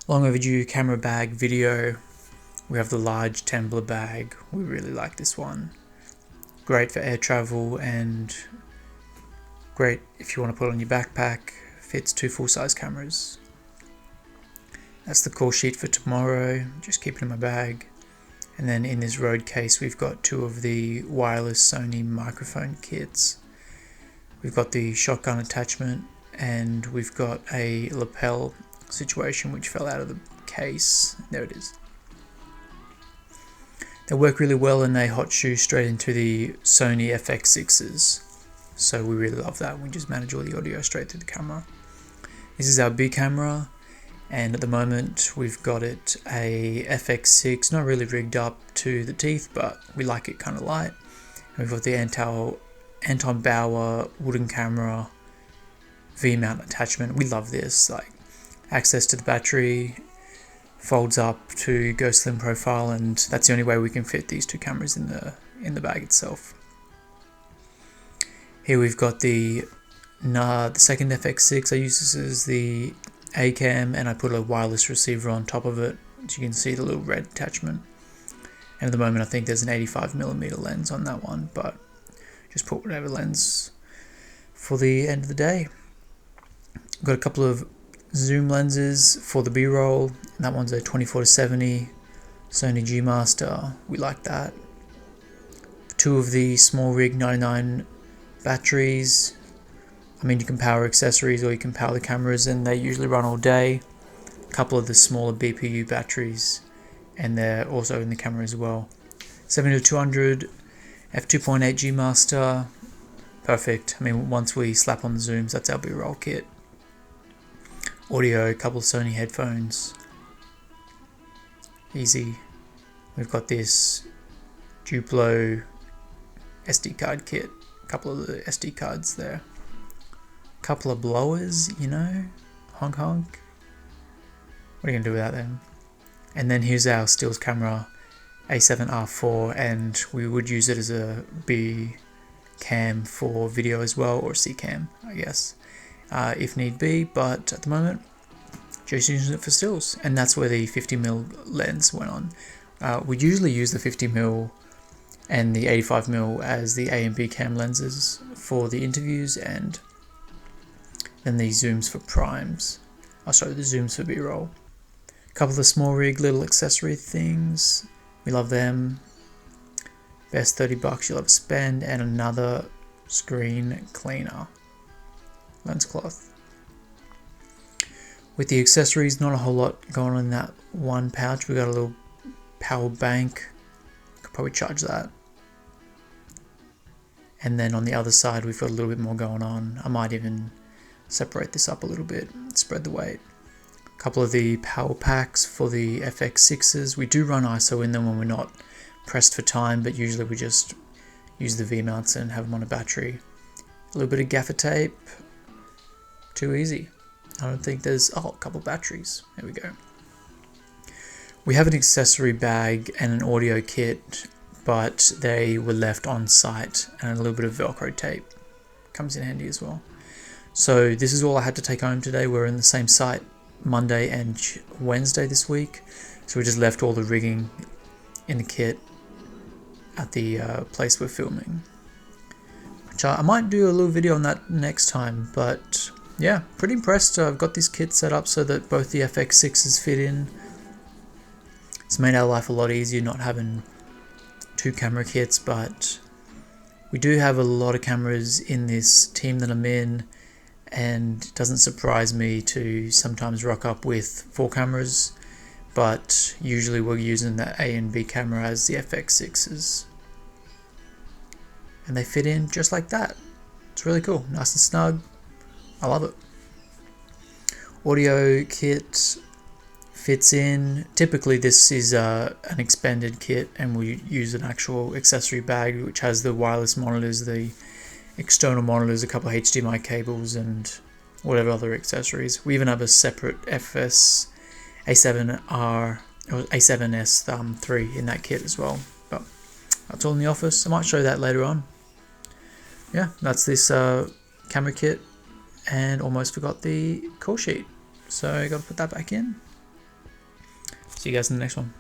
Long overdue camera bag video. We have the large tumbler bag. We really like this one. Great for air travel and great if you want to put it on your backpack. Fits 2 full-size cameras. That's the call sheet for tomorrow. Just keep it in my bag. And then in this road case, we've got 2 of the wireless Sony microphone kits. We've got the shotgun attachment, and we've got a lapel situation which fell out of the case. There it is. They work really well and they hot shoe straight into the Sony FX6s. So we really love that. We just manage all the audio straight through the camera. This is our B camera, and at the moment we've got it a FX6, not really rigged up to the teeth, but we like it kind of light. And we've got the Anton Bauer wooden camera V-mount attachment. We love this, like access to the battery, folds up to go slim profile, and that's the only way we can fit these 2 cameras in the bag itself. Here we've got the second FX6. I use this as the A cam, and I put a wireless receiver on top of it, so you can see the little red attachment. And at the moment I think there's an 85mm lens on that one, but just put whatever lens for the end of the day. Got a couple of zoom lenses for the B-roll. That one's a 24-70 Sony G Master. We like that. 2 of the small rig 99 batteries. I mean, you can power accessories or you can power the cameras, and they usually run all day. A couple of the smaller BPU batteries, and they're also in the camera as well. 70-200 f2.8 G Master. Perfect. I mean, once we slap on the zooms, that's our B-roll kit. Audio, a couple of Sony headphones. Easy. We've got this Duplo SD card kit. A couple of the SD cards there. A couple of blowers, you know. Honk honk. What are you going to do without them? And then here's our stills camera, A7R4, and we would use it as a B cam for video as well, or C cam, I guess, if need be, but at the moment just using it for stills. And that's where the 50mm lens went on. We usually use the 50mm and the 85mm as the A and B cam lenses for the interviews, and then the zooms for primes. The zooms for B-roll. A couple of the small rig little accessory things. We love them. Best $30 you'll ever spend, and another screen cleaner. Lens cloth. With the accessories, not a whole lot going on in that one pouch. We got a little power bank. Could probably charge that. And then on the other side, we've got a little bit more going on. I might even separate this up a little bit, spread the weight. A couple of the power packs for the FX6s. We do run ISO in them when we're not pressed for time, but usually we just use the V-mounts and have them on a battery. A little bit of gaffer tape. Too easy. I don't think there's... oh, a couple of batteries. There we go. We have an accessory bag and an audio kit, but they were left on site, and a little bit of Velcro tape comes in handy as well. So this is all I had to take home today. We're in the same site Monday and Wednesday this week, so we just left all the rigging in the kit at the place we're filming, which I might do a little video on that next time. But yeah, pretty impressed. I've got this kit set up so that both the FX6s fit in. It's made our life a lot easier not having 2 camera kits, but we do have a lot of cameras in this team that I'm in, and it doesn't surprise me to sometimes rock up with 4 cameras, but usually we're using the A and B camera as the FX6s, and they fit in just like that. It's really cool, nice and snug. I love it. Audio kit fits in. Typically this is an expanded kit, and we use an actual accessory bag which has the wireless monitors, the external monitors, a couple of HDMI cables, and whatever other accessories. We even have a separate FS A7R or A7S3 in that kit as well, but that's all in the office. I might show that later on. Yeah, that's this camera kit, and almost forgot the call sheet, so I got to put that back in. See you guys in the next one.